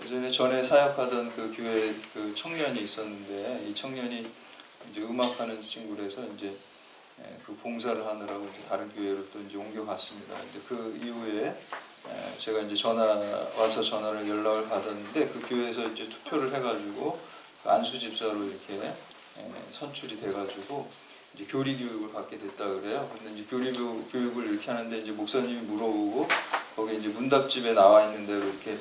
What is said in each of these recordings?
예전에 전에 사역하던 그 교회 그 청년이 있었는데, 이 청년이 이제 음악하는 친구라서 이제 그 봉사를 하느라고 이제 다른 교회로 또 이제 옮겨갔습니다. 이제 그 이후에 제가 이제 전화를 연락을 받았는데, 그 교회에서 이제 투표를 해가지고 그 안수 집사로 이렇게 선출이 돼가지고 이제 교리 교육을 받게 됐다 그래요. 근데 이제 교리 교육을 이렇게 하는데 이제 목사님이 물어보고 거기 이제 문답집에 나와 있는 대로 이렇게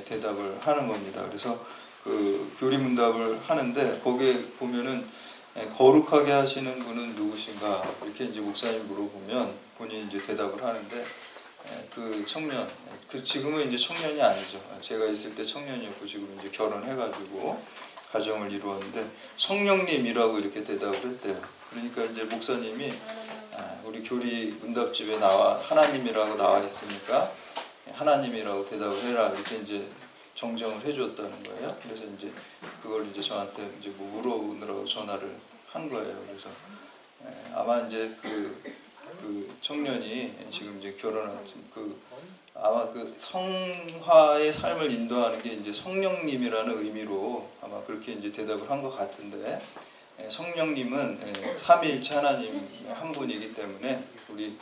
대답을 하는 겁니다. 그래서 그 교리 문답을 하는데 거기에 보면은 거룩하게 하시는 분은 누구신가 이렇게 이제 목사님 물어보면 본인이 이제 대답을 하는데 그 청년, 그 지금은 이제 청년이 아니죠. 제가 있을 때 청년이었고 지금 이제 결혼해가지고 가정을 이루었는데 성령님이라고 이렇게 대답을 했대요. 그러니까 이제 목사님이 우리 교리 문답집에 하나님이라고 나와 있으니까 하나님이라고 대답을 해라 이렇게 이제 정정을 해줬다는 거예요. 그래서 이제 그걸 이제 저한테 이제 뭐 물어보느라고 전화를 한 거예요. 그래서 아마 이제 그 청년이 지금 이제 결혼한 아마 그 성화의 삶을 인도하는 게 이제 성령님이라는 의미로 아마 그렇게 이제 대답을 한 것 같은데, 성령님은 삼위일체 하나님 한 분이기 때문에 우리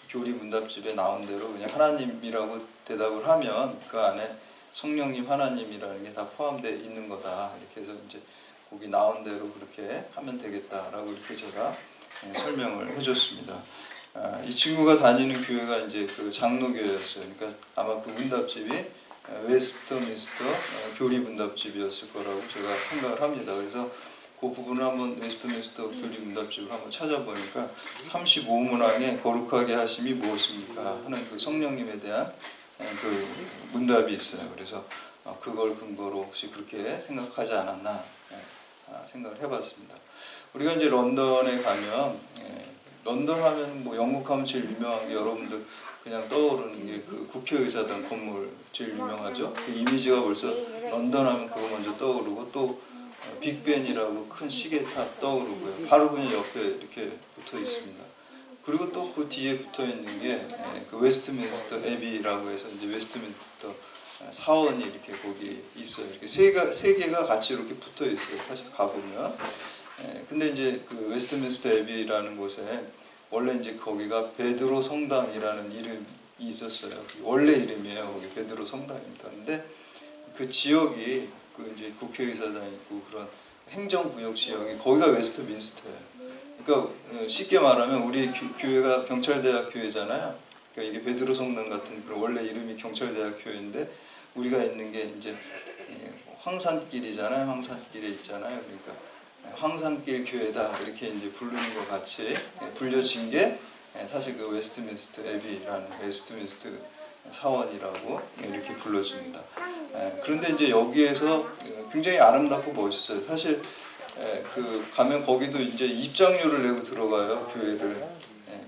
교리 문답집에 나온 대로 그냥 하나님이라고 대답을 하면 그 안에 성령님 하나님이라는 게 다 포함되어 있는 거다. 이렇게 해서 이제 거기 나온 대로 그렇게 하면 되겠다라고 이렇게 제가 설명을 해줬습니다. 이 친구가 다니는 교회가 이제 그 장로교회였어요. 그러니까 아마 그 문답집이 웨스트민스터 교리 문답집이었을 거라고 제가 생각을 합니다. 그래서 그 부분을 한번 웨스트민스터 교리 문답집을 한번 찾아보니까 35문항에 거룩하게 하심이 무엇입니까 하는 그 성령님에 대한 그 문답이 있어요. 그래서 그걸 근거로 혹시 그렇게 생각하지 않았나 생각을 해봤습니다. 우리가 이제 런던에 가면 런던 하면 뭐 영국 하면 제일 유명한 게 여러분들 그냥 떠오르는 게 그 국회의사당 건물 제일 유명하죠. 그 이미지가 벌써 런던 하면 그거 먼저 떠오르고 또 빅벤이라고 큰 시계탑 떠오르고요. 바로 그냥 옆에 이렇게 붙어 있습니다. 그리고 또 그 뒤에 붙어 있는 게 그 웨스트민스터 애비라고 해서 이제 웨스트민스터 사원이 이렇게 거기 있어요. 이렇게 세 개가 같이 이렇게 붙어 있어요. 사실 가보면. 근데 이제 그 웨스트민스터 애비라는 곳에 원래 이제 거기가 베드로 성당이라는 이름이 있었어요. 원래 이름이에요. 거기 베드로 성당입니다. 근데 그 지역이 그 이제 국회의사당 있고 그런 행정구역 지역이 거기가 웨스트민스터예요. 그러니까 쉽게 말하면 우리 교회가 경찰대학 교회잖아요. 그러니까 이게 베드로 성당 같은 그런 원래 이름이 경찰대학 교회인데 우리가 있는 게 이제 황산길이잖아요. 황산길에 있잖아요. 그러니까 황산길 교회다 이렇게 이제 부르는 것 같이 불려진 게 사실 그 웨스트민스터 애비라는 웨스트민스터 사원이라고 이렇게 불러집니다. 그런데 이제 여기에서 굉장히 아름답고 멋있어요. 사실 그 가면 거기도 이제 입장료를 내고 들어가요.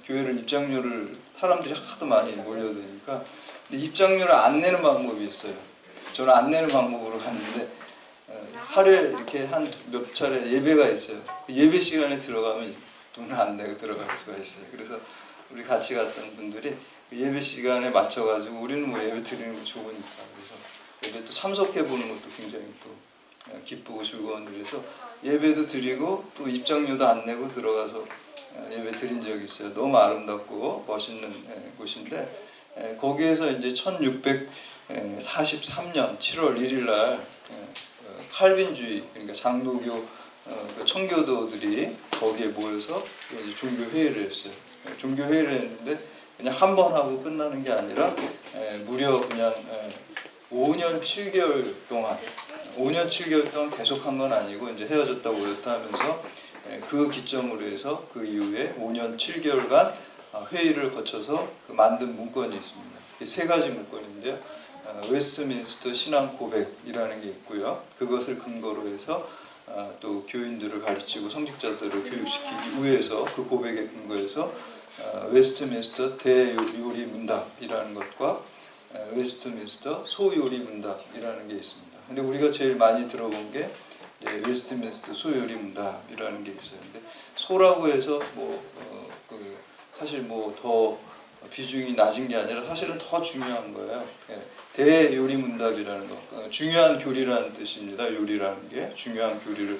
교회를 입장료를 사람들이 하도 많이 몰려드니까. 근데 입장료를 안 내는 방법이 있어요. 저는 안 내는 방법으로 갔는데 하루에 이렇게 한 몇 차례 예배가 있어요. 예배 시간에 들어가면 돈을 안 내고 들어갈 수가 있어요. 그래서 우리 같이 갔던 분들이 예배 시간에 맞춰가지고 우리는 뭐 예배 드리는 거 좋으니까 그래서 예배 또 참석해 보는 것도 굉장히 또 기쁘고 즐거운 일이라서 예배도 드리고 또 입장료도 안 내고 들어가서 예배 드린 적이 있어요. 너무 아름답고 멋있는 곳인데 거기에서 이제 1643년 7월 1일 날 칼빈주의 그러니까 장로교 청교도들이 거기에 모여서 이제 종교 회의를 했어요. 종교 회의를 했는데 그냥 한 번 하고 끝나는 게 아니라 무려 그냥 5년 7개월 동안 계속 한 건 아니고 이제 헤어졌다고 그랬다 하면서 그 기점으로 해서 그 이후에 5년 7개월간 회의를 거쳐서 만든 문건이 있습니다. 세 가지 문건인데요. 웨스트민스터 신앙 고백이라는 게 있고요. 그것을 근거로 해서 또 교인들을 가르치고 성직자들을 교육시키기 위해서 그 고백에 근거해서 웨스트민스터 대요리 문답이라는 것과 웨스트민스터 소요리 문답이라는 게 있습니다. 근데 우리가 제일 많이 들어본 게 웨스트민스터 소요리 문답이라는 게 있어요. 근데 소라고 해서 사실 뭐 더 비중이 낮은 게 아니라 사실은 더 중요한 거예요. 예, 대요리문답이라는 거, 중요한 교리라는 뜻입니다. 요리라는 게 중요한 교리를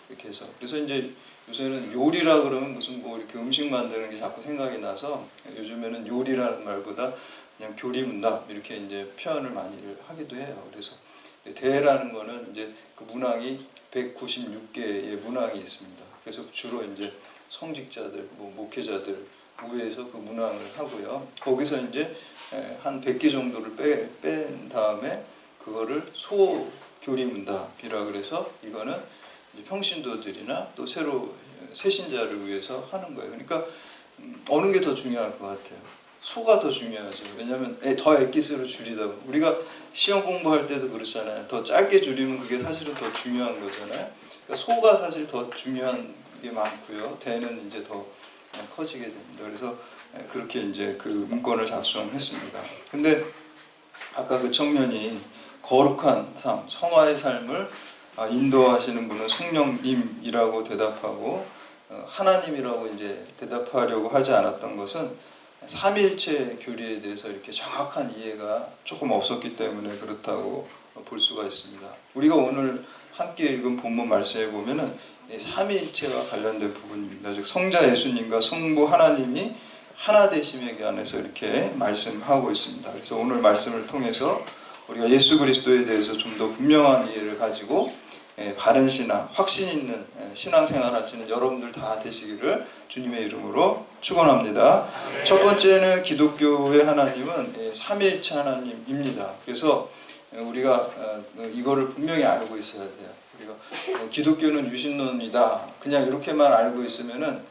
이렇게 해서. 그래서 이제 요새는 요리라 그러면 무슨 뭐 이렇게 음식 만드는 게 자꾸 생각이 나서 요즘에는 요리라는 말보다 그냥 교리문답 이렇게 이제 표현을 많이 하기도 해요. 그래서 대라는 거는 이제 그 문항이 196개의 문항이 있습니다. 그래서 주로 이제 성직자들, 뭐 목회자들 우회해서 그 문항을 하고요. 거기서 이제 한 100개 정도를 뺀 다음에 그거를 소교리문답이라 그래서 이거는 이제 평신도들이나 또 새로 새신자를 위해서 하는 거예요. 그러니까 어느 게 더 중요할 것 같아요? 소가 더 중요하죠. 왜냐하면 더 엑기스로 줄이다 보면 우리가 시험 공부할 때도 그렇잖아요. 더 짧게 줄이면 그게 사실은 더 중요한 거잖아요. 그러니까 소가 사실 더 중요한 게 많고요. 대는 이제 더 커지게 됩니다. 그래서 그렇게 이제 그 문건을 작성했습니다. 근데 아까 그 청년이 거룩한 삶, 성화의 삶을 인도하시는 분은 성령님이라고 대답하고 하나님이라고 이제 대답하려고 하지 않았던 것은 삼일체 교리에 대해서 이렇게 정확한 이해가 조금 없었기 때문에 그렇다고 볼 수가 있습니다. 우리가 오늘 함께 읽은 본문 말씀에 보면은 삼위일체와 관련된 부분입니다. 즉 성자 예수님과 성부 하나님이 하나 되심에 관해서 이렇게 말씀하고 있습니다. 그래서 오늘 말씀을 통해서 우리가 예수 그리스도에 대해서 좀 더 분명한 이해를 가지고 바른 신앙, 확신 있는 신앙생활 하시는 여러분들 다 되시기를 주님의 이름으로 축원합니다. 첫 번째는 기독교의 하나님은 삼위일체 하나님입니다. 그래서 우리가 이거를 분명히 알고 있어야 돼요. 우리가 기독교는 유신론이다. 그냥 이렇게만 알고 있으면은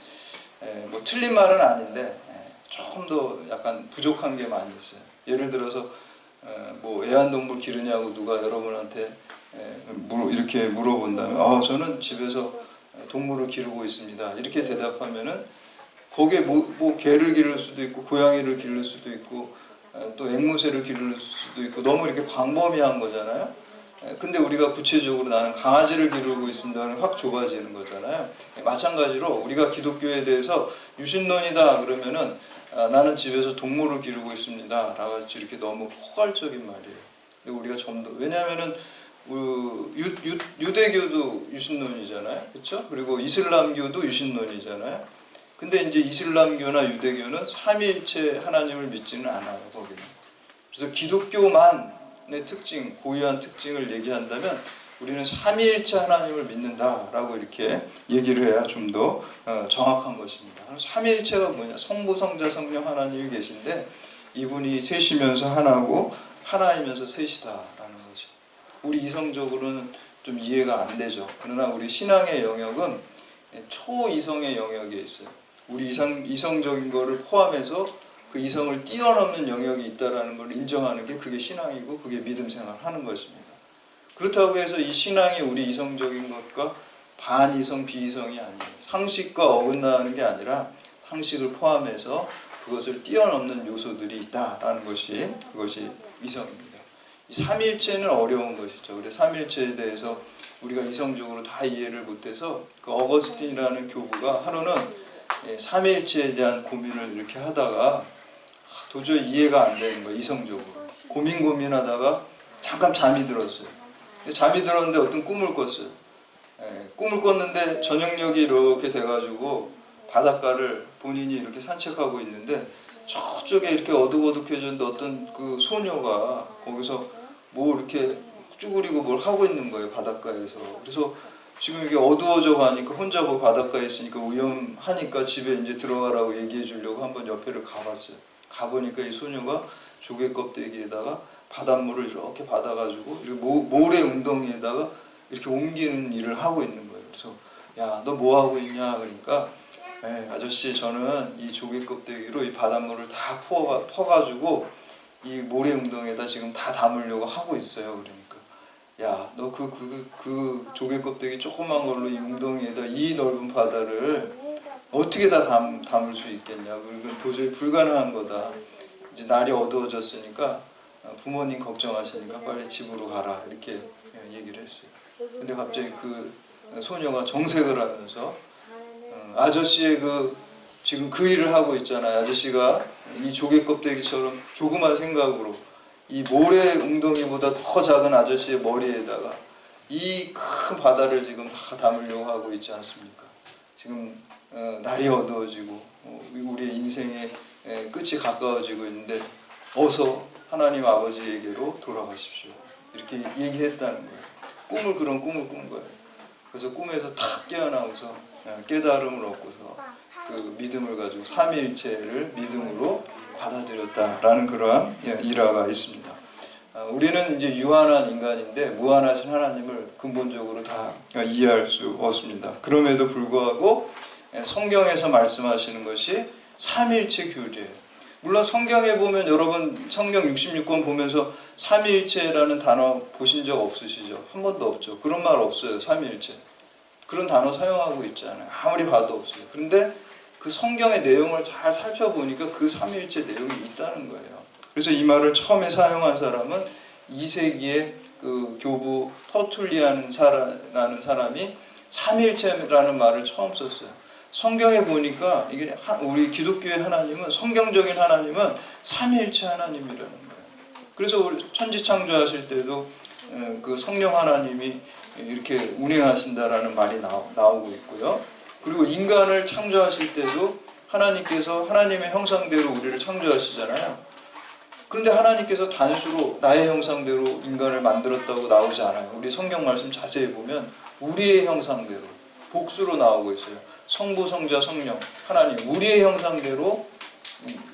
뭐 틀린 말은 아닌데 조금 더 약간 부족한 게 많이 있어요. 예를 들어서 뭐 애완동물 기르냐고 누가 여러분한테 이렇게 물어본다면 저는 집에서 동물을 기르고 있습니다. 이렇게 대답하면은 거기에 뭐 개를 기를 수도 있고 고양이를 기를 수도 있고 또 앵무새를 기를 수도 있고 너무 이렇게 광범위한 거잖아요. 근데 우리가 구체적으로 나는 강아지를 기르고 있습니다는 확 좁아지는 거잖아요. 마찬가지로 우리가 기독교에 대해서 유신론이다 그러면은 나는 집에서 동물을 기르고 있습니다 라고 이렇게 너무 포괄적인 말이에요. 근데 우리가 좀 더 왜냐하면은 유대교도 유신론이잖아요. 그렇죠? 그리고 이슬람교도 유신론이잖아요. 근데 이제 이슬람교나 유대교는 삼위일체 하나님을 믿지는 않아요. 거기는. 그래서 기독교만의 특징, 고유한 특징을 얘기한다면 우리는 삼위일체 하나님을 믿는다라고 이렇게 얘기를 해야 좀 더 정확한 것입니다. 삼위일체가 뭐냐? 성부, 성자, 성령 하나님이 계신데 이분이 셋이면서 하나고 하나이면서 셋이다라는 거죠. 우리 이성적으로는 좀 이해가 안 되죠. 그러나 우리 신앙의 영역은 초이성의 영역에 있어요. 우리 이성적인 거를 포함해서 그 이성을 뛰어넘는 영역이 있다라는 걸 인정하는 게 그게 신앙이고 그게 믿음 생활하는 것입니다. 그렇다고 해서 이 신앙이 우리 이성적인 것과 반이성, 비이성이 아니에요. 상식과 어긋나는 게 아니라 상식을 포함해서 그것을 뛰어넘는 요소들이 있다라는 것이 그것이 이성입니다. 이 삼위일체는 어려운 것이죠. 그래서 삼위일체에 대해서 우리가 이성적으로 다 이해를 못해서 그 어거스틴이라는 교부가 하루는 삼위일체에 대한 고민을 이렇게 하다가 도저히 이해가 안 되는 거예요. 이성적으로 고민하다가 잠깐 잠이 들었어요. 잠이 들었는데 어떤 꿈을 꿨어요. 꿈을 꿨는데 저녁녘이 이렇게 돼가지고 바닷가를 본인이 이렇게 산책하고 있는데 저쪽에 이렇게 어둑어둑해졌는데 어떤 그 소녀가 거기서 뭐 이렇게 쭈그리고 뭘 하고 있는 거예요. 바닷가에서. 그래서 지금 이게 어두워져 가니까 혼자 그 바닷가에 있으니까 위험하니까 집에 이제 들어가라고 얘기해 주려고 한번 옆에를 가봤어요. 가보니까 이 소녀가 조개 껍데기에다가 바닷물을 이렇게 받아가지고 모래 웅덩이에다가 이렇게 옮기는 일을 하고 있는 거예요. 그래서 야, 너 뭐 하고 있냐? 그러니까 아저씨 저는 이 조개 껍데기로 이 바닷물을 다 퍼가지고 이 모래 웅덩이에다 지금 다 담으려고 하고 있어요. 그러니까 야, 너 그 조개 껍데기 조그만 걸로 이 웅덩이에다 이 넓은 바다를 어떻게 다 담을 수 있겠냐? 그건 도저히 불가능한 거다. 이제 날이 어두워졌으니까 부모님 걱정하시니까 빨리 집으로 가라 이렇게 얘기를 했어요. 근데 갑자기 그 소녀가 정색을 하면서 아저씨의 그 지금 그 일을 하고 있잖아요. 아저씨가 이 조개 껍데기처럼 조그만 생각으로 이 모래 웅덩이보다 더 작은 아저씨의 머리에다가 이 큰 바다를 지금 다 담으려고 하고 있지 않습니까? 지금 날이 어두워지고 우리의 인생의 끝이 가까워지고 있는데 어서 하나님 아버지에게로 돌아가십시오. 이렇게 얘기했다는 거예요. 그런 꿈을 꾼 거예요. 그래서 꿈에서 탁 깨어나고서 깨달음을 얻고서 그 믿음을 가지고 삼위일체를 믿음으로 받아들였다라는 그러한 일화가 있습니다. 우리는 이제 유한한 인간인데 무한하신 하나님을 근본적으로 다 이해할 수 없습니다. 그럼에도 불구하고 성경에서 말씀하시는 것이 삼위일체 교리예요. 물론 성경에 보면 여러분 성경 66권 보면서 삼위일체라는 단어 보신 적 없으시죠? 한 번도 없죠. 그런 말 없어요. 삼위일체. 그런 단어 사용하고 있지 않아요. 아무리 봐도 없어요. 그런데 그 성경의 내용을 잘 살펴보니까 그 삼위일체 내용이 있다는 거예요. 그래서 이 말을 처음에 사용한 사람은 2세기의 그 교부 터툴리아라는 사람이 삼위일체라는 말을 처음 썼어요. 성경에 보니까 이게 우리 기독교의 하나님은 성경적인 하나님은 삼위일체 하나님이라는 거예요. 그래서 우리 천지창조하실 때도 그 성령 하나님이 이렇게 운행하신다라는 말이 나오고 있고요. 그리고 인간을 창조하실 때도 하나님께서 하나님의 형상대로 우리를 창조하시잖아요. 그런데 하나님께서 단수로 나의 형상대로 인간을 만들었다고 나오지 않아요. 우리 성경 말씀 자세히 보면 우리의 형상대로 복수로 나오고 있어요. 성부, 성자, 성령 하나님 우리의 형상대로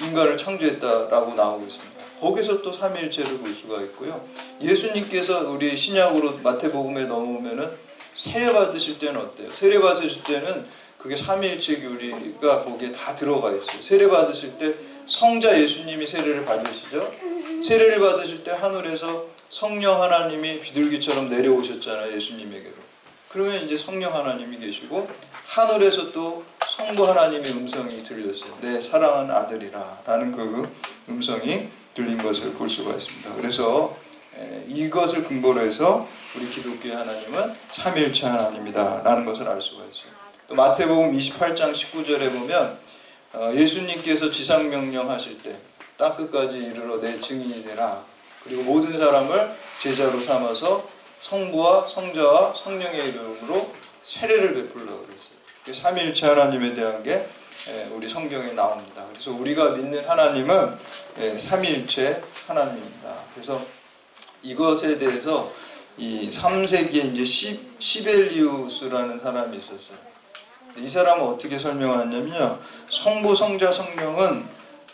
인간을 창조했다라고 나오고 있습니다. 거기서 또 삼위일체를 볼 수가 있고요. 예수님께서 우리 신약으로 마태복음에 넘어오면은 세례 받으실 때는 어때요? 세례 받으실 때는 그게 삼위일체 교리가 거기에 다 들어가 있어요. 세례 받으실 때 성자 예수님이 세례를 받으시죠. 세례를 받으실 때 하늘에서 성령 하나님이 비둘기처럼 내려오셨잖아요. 예수님에게로. 그러면 이제 성령 하나님이 계시고 하늘에서 또 성부 하나님의 음성이 들렸어요. 내 사랑하는 아들이라 라는 그 음성이 들린 것을 볼 수가 있습니다. 그래서 이것을 근거로 해서 우리 기독교의 하나님은 삼위일체 하나님이다 라는 것을 알 수가 있어요. 또 마태복음 28장 19절에 보면 예수님께서 지상명령 하실 때 땅끝까지 이르러 내 증인이 되라. 그리고 모든 사람을 제자로 삼아서 성부와 성자와 성령의 이름으로 세례를 베풀라고 그랬어요. 삼위일체 하나님에 대한 게 우리 성경에 나옵니다. 그래서 우리가 믿는 하나님은 삼위일체 하나님입니다. 그래서 이것에 대해서 이 3세기에 이제 시벨리우스라는 사람이 있었어요. 이 사람은 어떻게 설명하냐면요. 성부, 성자, 성령은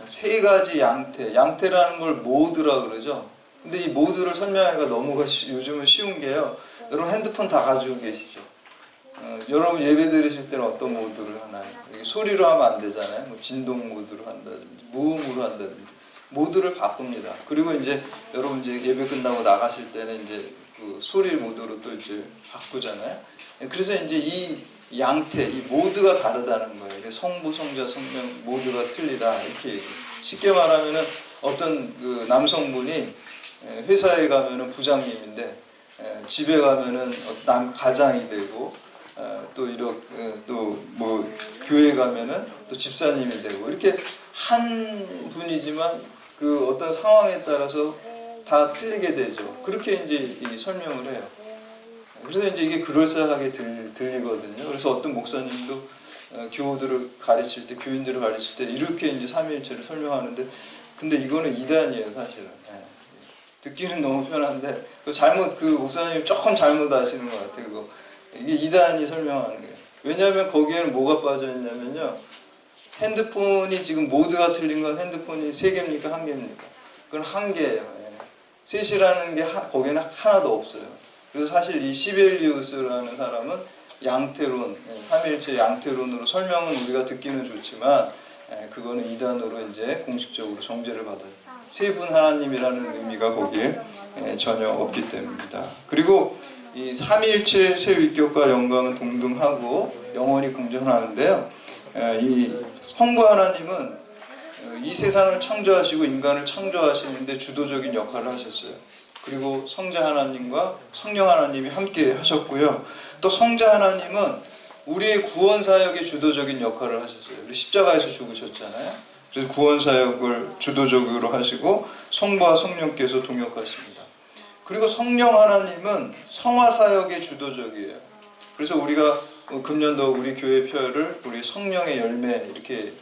세 가지 양태라는 걸 모드라 그러죠. 근데 이 모드를 설명하기가 너무 요즘은 쉬운 게요. 여러분 핸드폰 다 가지고 계시죠. 여러분 예배 드리실 때는 어떤 모드를 하나요? 소리로 하면 안 되잖아요. 뭐 진동 모드로 한다든지 무음으로 한다든지 모드를 바꿉니다. 그리고 이제 여러분 이제 예배 끝나고 나가실 때는 이제 그 소리 모드로 또 이제 바꾸잖아요. 그래서 이제 이 양태, 이 모드가 다르다는 거예요. 성부, 성자, 성령 모두가 틀리다 이렇게 얘기해요. 쉽게 말하면은 어떤 그 남성분이 회사에 가면은 부장님인데 집에 가면은 가장이 되고 또 이렇게 또 뭐 교회 가면은 또 집사님이 되고 이렇게 한 분이지만 그 어떤 상황에 따라서 다 틀리게 되죠. 그렇게 이제 설명을 해요. 그래서 이제 이게 그럴싸하게 들리거든요. 그래서 어떤 목사님도 교우들을 가르칠 때, 교인들을 가르칠 때 이렇게 이제 삼위일체를 설명하는데, 근데 이거는 이단이에요, 사실은. 듣기는 너무 편한데 그 목사님 조금 잘못 아시는 것 같아요. 그거. 이게 이단이 설명하는 거예요. 왜냐하면 거기에는 뭐가 빠져 있냐면요. 핸드폰이 지금 모드가 틀린 건 핸드폰이 3개입니까? 1개입니까? 그건 1개예요. 셋이라는 게 거기는 하나도 없어요. 그래서 사실 이 시벨리우스라는 사람은 양태론, 삼위일체 양태론으로 설명은 우리가 듣기는 좋지만 그거는 이단으로 이제 공식적으로 정죄를 받아요. 세 분 하나님이라는 의미가 거기에 전혀 없기 때문입니다. 그리고 이 삼위일체의 세 위격과 영광은 동등하고 영원히 공존하는데요. 이 성부 하나님은 이 세상을 창조하시고 인간을 창조하시는데 주도적인 역할을 하셨어요. 그리고 성자 하나님과 성령 하나님이 함께 하셨고요. 또 성자 하나님은 우리의 구원 사역의 주도적인 역할을 하셨어요. 우리 십자가에서 죽으셨잖아요. 그래서 구원 사역을 주도적으로 하시고 성부와 성령께서 동역하십니다. 그리고 성령 하나님은 성화 사역의 주도적이에요. 그래서 우리가 금년도 우리 교회 표를 우리 성령의 열매 이렇게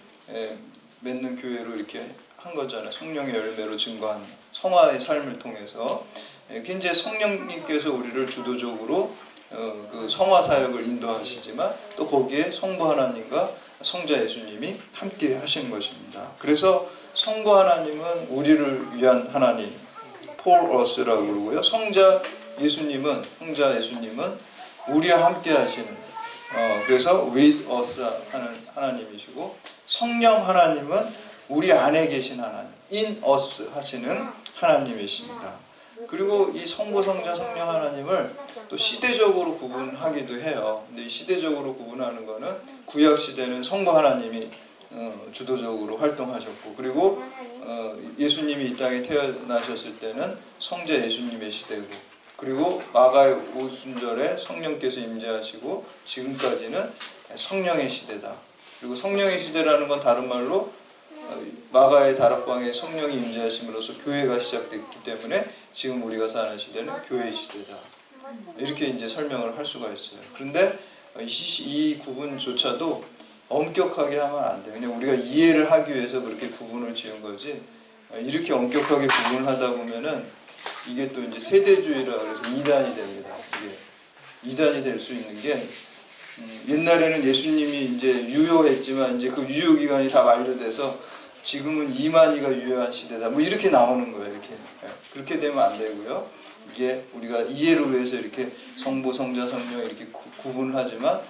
맺는 교회로 이렇게 한 거잖아요. 성령의 열매로 증거한 성화의 삶을 통해서 이제 성령님께서 우리를 주도적으로 그 성화 사역을 인도하시지만 또 거기에 성부 하나님과 성자 예수님이 함께 하신 것입니다. 그래서 성부 하나님은 우리를 위한 하나님, for us라고 그러고요. 성자 예수님은 우리와 함께 하시는 그래서 with us 하는 하나님이시고, 성령 하나님은 우리 안에 계신 하나님, in us 하시는 하나님이십니다. 그리고 이 성부, 성자, 성령 하나님을 또 시대적으로 구분하기도 해요. 근데 이 시대적으로 구분하는 거는 구약 시대는 성부 하나님이 주도적으로 활동하셨고, 그리고 예수님이 이 땅에 태어나셨을 때는 성자 예수님의 시대고, 그리고 마가의 오순절에 성령께서 임재하시고 지금까지는 성령의 시대다. 그리고 성령의 시대라는 건 다른 말로 마가의 다락방에 성령이 임재하심으로써 교회가 시작됐기 때문에 지금 우리가 사는 시대는 교회의 시대다. 이렇게 이제 설명을 할 수가 있어요. 그런데 이 구분조차도 엄격하게 하면 안 돼요. 그냥 우리가 이해를 하기 위해서 그렇게 구분을 지은 거지, 이렇게 엄격하게 구분을 하다 보면은 이게 또 이제 세대주의라 그래서 이단이 됩니다. 이게 이단이 될 수 있는 게, 옛날에는 예수님이 이제 유효했지만 이제 그 유효 기간이 다 만료돼서 지금은 이만희가 유효한 시대다. 뭐 이렇게 나오는 거예요. 이렇게 그렇게 되면 안 되고요. 이게 우리가 이해를 위해서 이렇게 성부, 성자, 성령 이렇게 구분하지만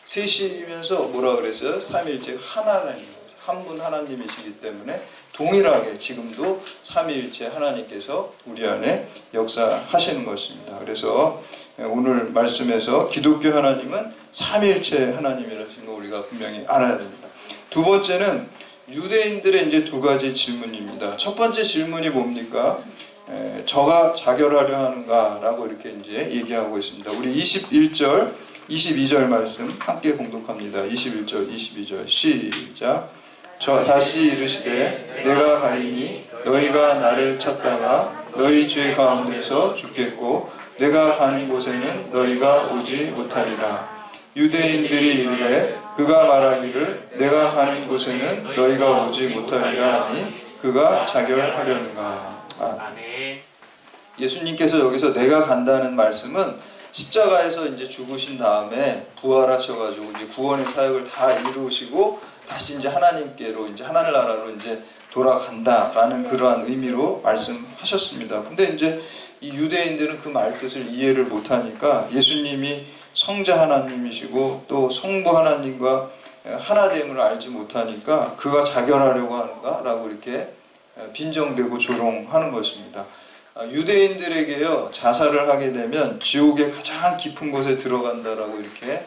셋이면서 뭐라 그랬어요? 삼위일체 하나라는 거예요. 한 분 하나님이시기 때문에 동일하게 지금도 삼위일체 하나님께서 우리 안에 역사하시는 것입니다. 그래서 오늘 말씀에서 기독교 하나님은 삼위일체 하나님이라는 거 우리가 분명히 알아야 됩니다. 두 번째는 유대인들의 이제 두 가지 질문입니다. 첫 번째 질문이 뭡니까? 저가 자결하려 하는가라고 이렇게 이제 얘기하고 있습니다. 우리 21절, 22절 말씀 함께 공독합니다. 21절, 22절 시작. 저 다시 이르시되 내가 가리니 너희가 나를 찾다가 너희 죄 가운데서 죽겠고 내가 가는 곳에는 너희가 오지 못하리라. 유대인들이 이르되 그가 말하기를 내가 가는 곳에는 너희가 오지 못하리라 하니 그가 자결하려는가. 예수님께서 여기서 내가 간다는 말씀은 십자가에서 이제 죽으신 다음에 부활하셔가지고 이제 구원의 사역을 다 이루시고 다시 이제 하나님께로 이제 하나님 나라로 이제 돌아간다라는 그러한 의미로 말씀하셨습니다. 근데 이제 이 유대인들은 그 말 뜻을 이해를 못하니까 예수님이 성자 하나님이시고 또 성부 하나님과 하나됨을 알지 못하니까 그가 자결하려고 하는가라고 이렇게 빈정대고 조롱하는 것입니다. 유대인들에게요, 자살을 하게 되면 지옥의 가장 깊은 곳에 들어간다라고 이렇게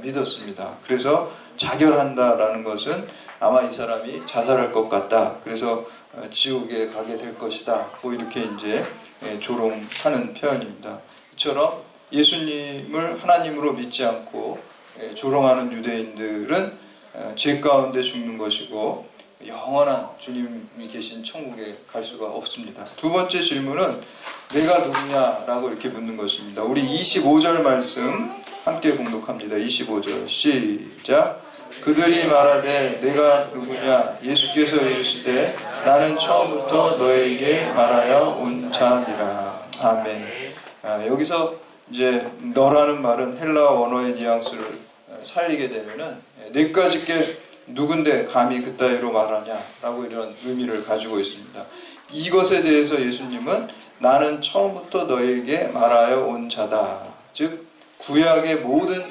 믿었습니다. 그래서 자결한다라는 것은 아마 이 사람이 자살할 것 같다. 그래서 지옥에 가게 될 것이다. 뭐 이렇게 이제 조롱하는 표현입니다. 이처럼 예수님을 하나님으로 믿지 않고 조롱하는 유대인들은 죄 가운데 죽는 것이고 영원한 주님이 계신 천국에 갈 수가 없습니다. 두 번째 질문은 내가 누구냐라고 이렇게 묻는 것입니다. 우리 25절 말씀 함께 공독합니다. 25절 시작. 그들이 말하되 내가 누구냐? 예수께서 이르시되 나는 처음부터 너에게 말하여 온 자니라. 아멘. 여기서 이제 너라는 말은 헬라 원어의 뉘앙스를 살리게 되면은 내까짓게 누군데 감히 그따위로 말하냐라고 이런 의미를 가지고 있습니다. 이것에 대해서 예수님은 나는 처음부터 너에게 말하여 온 자다. 즉 구약의 모든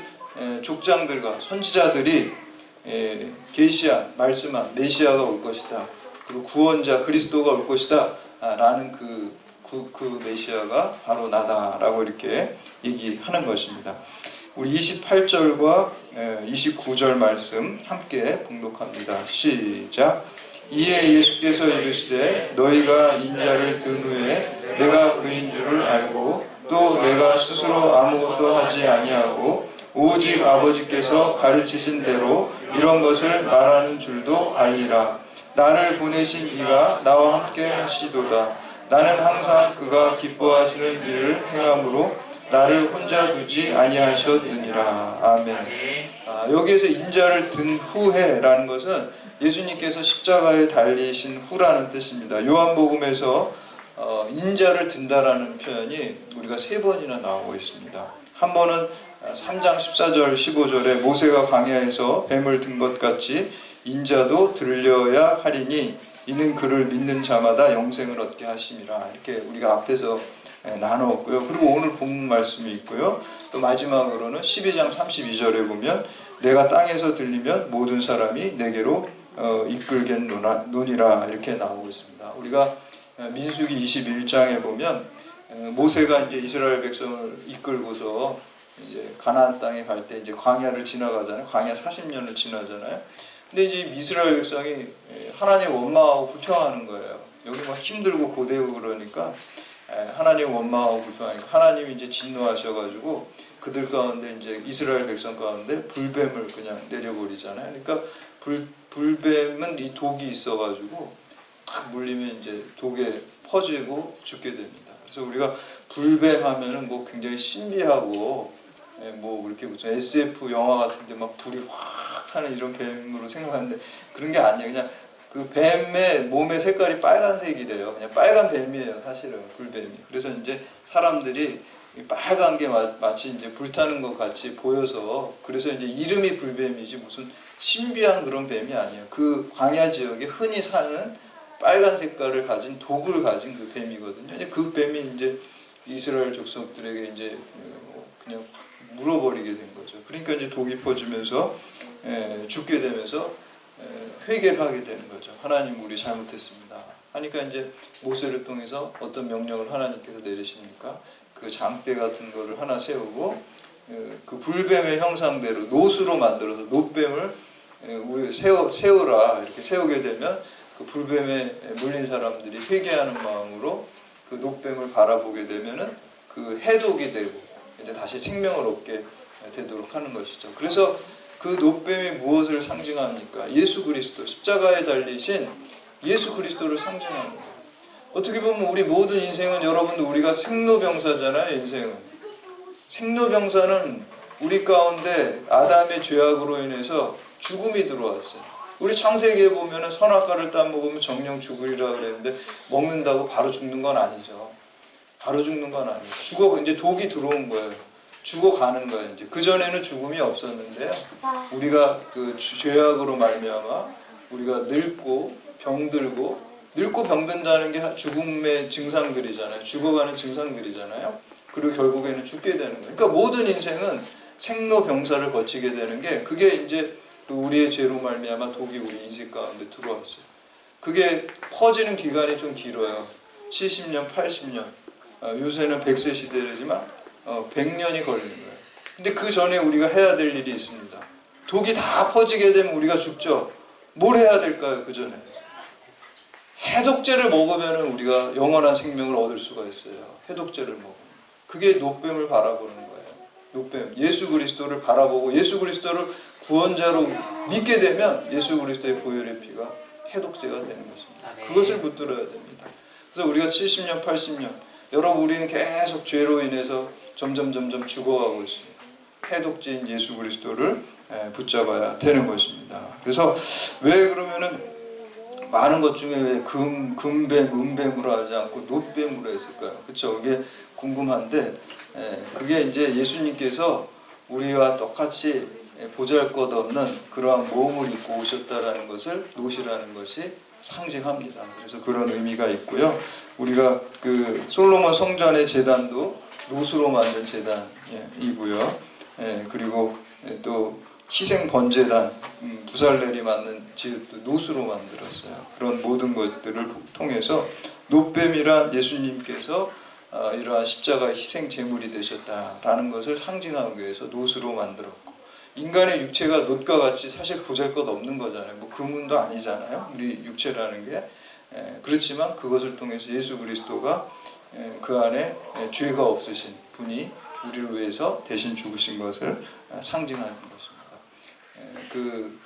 족장들과 선지자들이 계시한 말씀한 메시아가 올 것이다. 그리고 구원자 그리스도가 올 것이다. 라는 그 메시아가 바로 나다라고 이렇게 얘기하는 것입니다. 우리 28절과 29절 말씀 함께 봉독합니다. 시작. 이에 예수께서 이르시되 너희가 인자를 든 후에 내가 그인 줄을 알고 또 내가 스스로 아무것도 하지 아니하고 오직 아버지께서 가르치신 대로 이런 것을 말하는 줄도 알리라. 나를 보내신 이가 나와 함께 하시도다. 나는 항상 그가 기뻐하시는 일을 행함으로 나를 혼자 두지 아니하셨느니라. 아멘. 여기에서 인자를 든 후에라는 것은 예수님께서 십자가에 달리신 후라는 뜻입니다. 요한복음에서 인자를 든다라는 표현이 우리가 3번이나 나오고 있습니다. 한 번은 3장 14절 15절에 모세가 광야에서 뱀을 든 것 같이 인자도 들려야 하리니 이는 그를 믿는 자마다 영생을 얻게 하심이라. 이렇게 우리가 앞에서 나누었고요. 그리고 오늘 본문 말씀이 있고요. 또 마지막으로는 12장 32절에 보면 내가 땅에서 들리면 모든 사람이 내게로 이끌겠노니라 이렇게 나오고 있습니다. 우리가 민수기 21장에 보면 모세가 이제 이스라엘 백성을 이끌고서 이제 가나안 땅에 갈 때 이제 광야를 지나가잖아요. 광야 40년을 지나잖아요. 근데 이제 이스라엘 백성이 하나님 원망하고 불평하는 거예요. 여기 막 힘들고 고되고 그러니까 하나님 원망하고 불평하니까 하나님이 이제 진노하셔가지고 그들 가운데 이제 이스라엘 백성 가운데 불뱀을 그냥 내려버리잖아요. 그러니까 불뱀은 이 독이 있어가지고 탁 물리면 이제 독에 퍼지고 죽게 됩니다. 그래서 우리가 불뱀 하면은 뭐 굉장히 신비하고 뭐 이렇게 무슨 SF 영화 같은데 막 불이 확 타는 이런 뱀으로 생각하는데 그런 게 아니에요. 그냥 그 뱀의 몸의 색깔이 빨간색이래요. 그냥 빨간 뱀이에요, 사실은 불뱀이. 그래서 이제 사람들이 빨간 게 마치 이제 불타는 것 같이 보여서 그래서 이제 이름이 불뱀이지 무슨 신비한 그런 뱀이 아니에요. 그 광야 지역에 흔히 사는 빨간 색깔을 가진 독을 가진 그 뱀이거든요. 이제 그 뱀이 이제 이스라엘 족속들에게 이제 그냥 물어버리게 된 거죠. 그러니까 이제 독이 퍼지면서 죽게 되면서 회개를 하게 되는 거죠. 하나님 우리 잘못했습니다. 하니까 이제 모세를 통해서 어떤 명령을 하나님께서 내리십니까? 그 장대 같은 거를 하나 세우고 그 불뱀의 형상대로 노수로 만들어서 노뱀을 세우라 이렇게 세우게 되면 그 불뱀에 물린 사람들이 회개하는 마음으로 그 노뱀을 바라보게 되면은 그 해독이 되고 이제 다시 생명을 얻게 되도록 하는 것이죠. 그래서 그 노뱀이 무엇을 상징합니까? 예수 그리스도, 십자가에 달리신 예수 그리스도를 상징하는 거예요. 어떻게 보면 우리 모든 인생은 여러분도 우리가 생로병사잖아요. 인생은 생로병사는 우리 가운데 아담의 죄악으로 인해서 죽음이 들어왔어요. 우리 창세기에 보면은 선악과를 따먹으면 정령 죽으리라 그랬는데 먹는다고 바로 죽는 건 아니죠. 바로 죽는 건 아니에요. 죽어 이제 독이 들어온 거예요. 죽어가는 거예요. 이제 그 전에는 죽음이 없었는데요. 우리가 그 죄악으로 말미암아 우리가 늙고 병든다는 게 죽음의 증상들이잖아요. 죽어가는 증상들이잖아요. 그리고 결국에는 죽게 되는 거예요. 그러니까 모든 인생은 생로병사를 거치게 되는 게 그게 이제 우리의 죄로 말미암아 독이 우리 인생 가운데 들어왔어요. 그게 퍼지는 기간이 좀 길어요. 70년, 80년. 요새는 100세 시대이지만 100년이 걸리는 거예요. 근데 그 전에 우리가 해야 될 일이 있습니다. 독이 다 퍼지게 되면 우리가 죽죠. 뭘 해야 될까요? 그 전에 해독제를 먹으면 우리가 영원한 생명을 얻을 수가 있어요. 해독제를 먹으면. 그게 노뱀을 바라보는 거예요. 노뱀, 예수 그리스도를 바라보고 예수 그리스도를 구원자로 믿게 되면 예수 그리스도의 보혈의 피가 해독제가 되는 것입니다. 그것을 붙들어야 됩니다. 그래서 우리가 70년, 80년 여러분 우리는 계속 죄로 인해서 점점 죽어가고 있습니다. 해독제인 예수 그리스도를 붙잡아야 되는 것입니다. 그래서 왜 그러면은 많은 것 중에 왜 금뱀, 은뱀으로 하지 않고 노뱀으로 했을까요? 그렇죠? 그게 궁금한데 그게 이제 예수님께서 우리와 똑같이 보잘것없는 그러한 몸을 입고 오셨다라는 것을 노시라는 것이 상징합니다. 그래서 그런 의미가 있고요. 우리가 그 솔로몬 성전의 제단도 노수로 만든 제단이고요. 그리고 또 희생 번제단 부살렐이 만든 집도 노수로 만들었어요. 그런 모든 것들을 통해서 노뱀이란 예수님께서 이러한 십자가의 희생 제물이 되셨다라는 것을 상징하기 위해서 노수로 만들었고 인간의 육체가 놋과 같이 사실 보잘것없는 거잖아요. 뭐 금은도 아니잖아요. 우리 육체라는 게 그렇지만 그것을 통해서 예수 그리스도가 그 안에 죄가 없으신 분이 우리를 위해서 대신 죽으신 것을 상징하는 것입니다. 그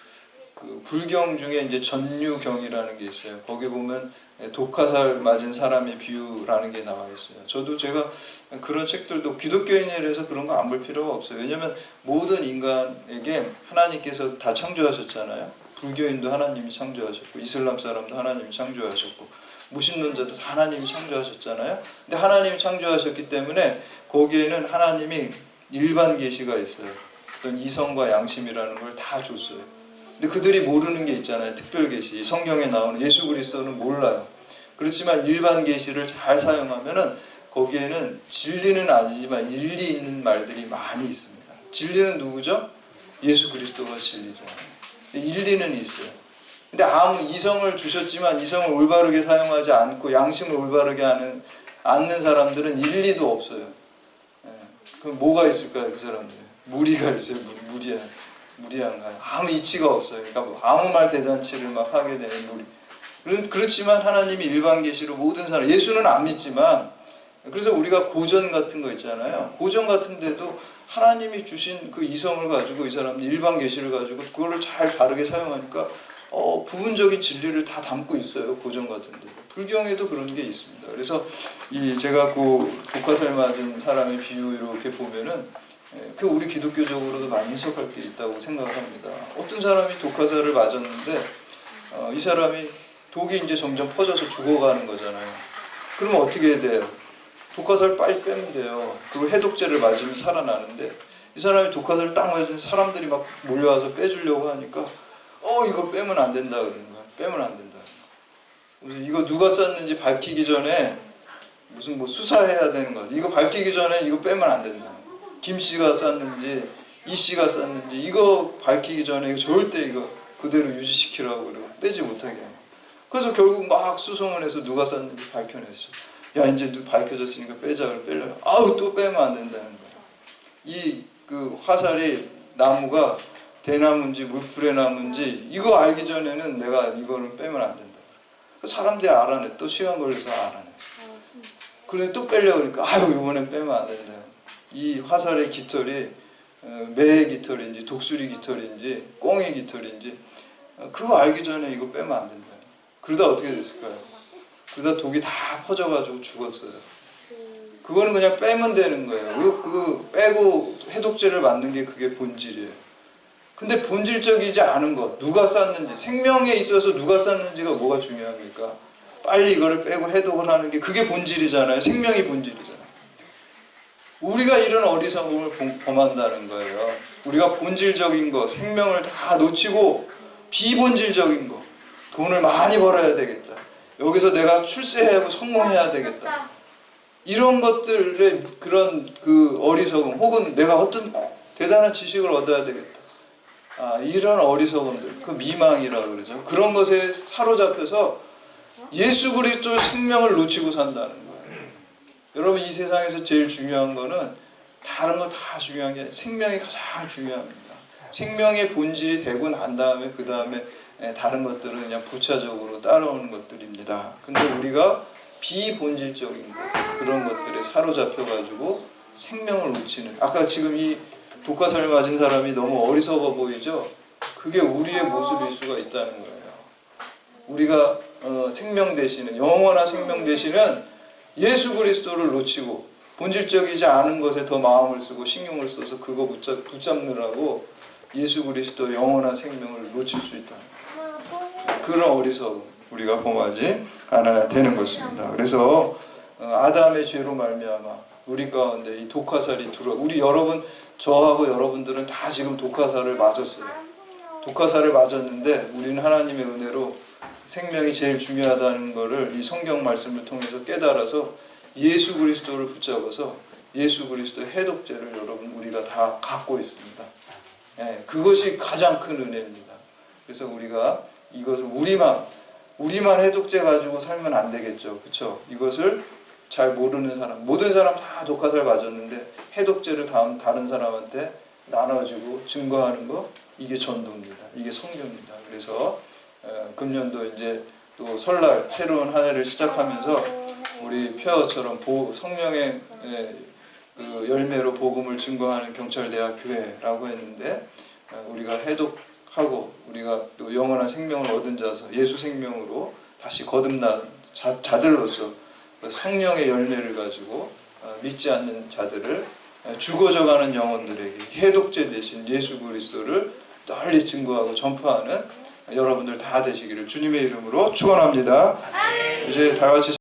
불경 중에 이제 전유경이라는 게 있어요. 거기 보면 독화살 맞은 사람의 비유라는 게 나와 있어요. 저도 제가 그런 책들도 기독교인이라서 그런 거 안 볼 필요가 없어요. 왜냐하면 모든 인간에게 하나님께서 다 창조하셨잖아요. 불교인도 하나님이 창조하셨고, 이슬람 사람도 하나님이 창조하셨고, 무신론자도 다 하나님이 창조하셨잖아요. 근데 하나님이 창조하셨기 때문에 거기에는 하나님이 일반 계시가 있어요. 어떤 이성과 양심이라는 걸 다 줬어요. 근데 그들이 모르는 게 있잖아요. 특별 계시. 성경에 나오는 예수 그리스도는 몰라요. 그렇지만 일반 계시를 잘 사용하면은 거기에는 진리는 아니지만 일리 있는 말들이 많이 있습니다. 진리는 누구죠? 예수 그리스도가 진리잖아요. 일리는 있어요. 근데 아무 이성을 주셨지만 이성을 올바르게 사용하지 않고 양심을 올바르게 않는 사람들은 일리도 없어요. 그럼 뭐가 있을까요? 그 사람들 무리가 있어요. 무리한 거 아무 이치가 없어요. 그러니까 아무 말 대잔치를 막 하게 되는 무리. 그렇지만 하나님이 일반 계시로 모든 사람, 예수는 안 믿지만, 그래서 우리가 고전 같은 거 있잖아요. 고전 같은데도 하나님이 주신 그 이성을 가지고 이 사람들 일반 계시를 가지고 그거를 잘 바르게 사용하니까 부분적인 진리를 다 담고 있어요. 고전 같은데. 불경에도 그런 게 있습니다. 그래서 제가 그 독화살 맞은 사람의 비유 이렇게 보면은 그 우리 기독교적으로도 많이 해석할 게 있다고 생각합니다. 어떤 사람이 독화살을 맞았는데 이 사람이 독이 이제 점점 퍼져서 죽어가는 거잖아요. 그러면 어떻게 해야 돼요? 독화살 빨리 빼면 돼요. 그리고 해독제를 맞으면 살아나는데 이 사람이 독화살을 딱 맞으면 사람들이 막 몰려와서 빼주려고 하니까 이거 빼면 안 된다 그러는 거야. 빼면 안 된다. 무슨 이거 누가 쐈는지 밝히기 전에 무슨 뭐 수사해야 되는 거야. 이거 밝히기 전에 이거 빼면 안 된다. 김 씨가 쐈는지 이 씨가 쐈는지 이거 밝히기 전에 이거 절대 이거 그대로 유지시키라고 그러고 빼지 못하게 하는 거야. 그래서 결국 막 수송을 해서 누가 쐈는지 밝혀냈어. 야 이제 밝혀졌으니까 빼자. 빼려고. 또 빼면 안 된다는 거야. 그 화살이 나무가 대나무인지 물풀의 나무인지 이거 알기 전에는 내가 이거는 빼면 안 된다. 사람들이 알아내. 또 시간 걸려서 알아내. 그런데 또 빼려고 그러니까 이번엔 빼면 안 된다. 이 화살의 깃털이 매의 깃털인지 독수리 깃털인지 꽁의 깃털인지 그거 알기 전에 이거 빼면 안 된다. 그러다 어떻게 됐을까요? 그러다 독이 다 퍼져가지고 죽었어요. 그거는 그냥 빼면 되는 거예요. 그 빼고 해독제를 만든 게 그게 본질이에요. 근데 본질적이지 않은 것, 누가 쐈는지, 생명에 있어서 누가 쐈는지가 뭐가 중요합니까? 빨리 이거를 빼고 해독을 하는 게 그게 본질이잖아요. 생명이 본질이잖아요. 우리가 이런 어리석음을 범한다는 거예요. 우리가 본질적인 것, 생명을 다 놓치고 비본질적인 것, 돈을 많이 벌어야 되겠다. 여기서 내가 출세해야 하고 성공해야 되겠다. 이런 것들의 그런 그 어리석음, 혹은 내가 어떤 대단한 지식을 얻어야 되겠다. 이런 어리석음들, 그 미망이라고 그러죠. 그런 것에 사로잡혀서 예수 그리스도의 생명을 놓치고 산다는 거예요. 여러분 이 세상에서 제일 중요한 거는 다른 거 다 중요한 게 생명이 가장 중요합니다. 생명의 본질이 되고 난 다음에 그 다음에 다른 것들은 그냥 부차적으로 따라오는 것들입니다. 근데 우리가 비본질적인 것, 그런 것들에 사로잡혀가지고 생명을 놓치는, 아까 지금 이 독화살 맞은 사람이 너무 어리석어 보이죠? 그게 우리의 모습일 수가 있다는 거예요. 우리가 생명 되시는, 영원한 생명 되시는 예수 그리스도를 놓치고 본질적이지 않은 것에 더 마음을 쓰고 신경을 써서 그거 붙잡느라고 예수 그리스도 영원한 생명을 놓칠 수 있다. 그런 어리석음 우리가 범하지 않아야 되는 것입니다. 그래서 아담의 죄로 말미암아 우리 가운데 이 독화살이 우리 여러분, 저하고 여러분들은 다 지금 독화살을 맞았어요. 독화살을 맞았는데 우리는 하나님의 은혜로 생명이 제일 중요하다는 것을 이 성경 말씀을 통해서 깨달아서 예수 그리스도를 붙잡아서 예수 그리스도의 해독제를 여러분 우리가 다 갖고 있습니다. 그것이 가장 큰 은혜입니다. 그래서 우리가 이것을 우리만 해독제 가지고 살면 안 되겠죠. 그렇죠? 이것을 잘 모르는 사람, 모든 사람 다 독화살 맞았는데 해독제를 다른 사람한테 나눠주고 증거하는 거, 이게 전도입니다. 이게 성교입니다. 그래서 금년도 이제 또 설날 새로운 한 해를 시작하면서 우리 폐허처럼 성령의 그 열매로 복음을 증거하는 경찰대학 교회라고 했는데 우리가 해독하고 우리가 또 영원한 생명을 얻은 자서 예수 생명으로 다시 거듭난 자들로서 성령의 열매를 가지고 믿지 않는 자들을 죽어져가는 영혼들에게 해독제 대신 예수 그리스도를 널리 증거하고 전파하는 여러분들 다 되시기를 주님의 이름으로 축원합니다. 이제 다 같이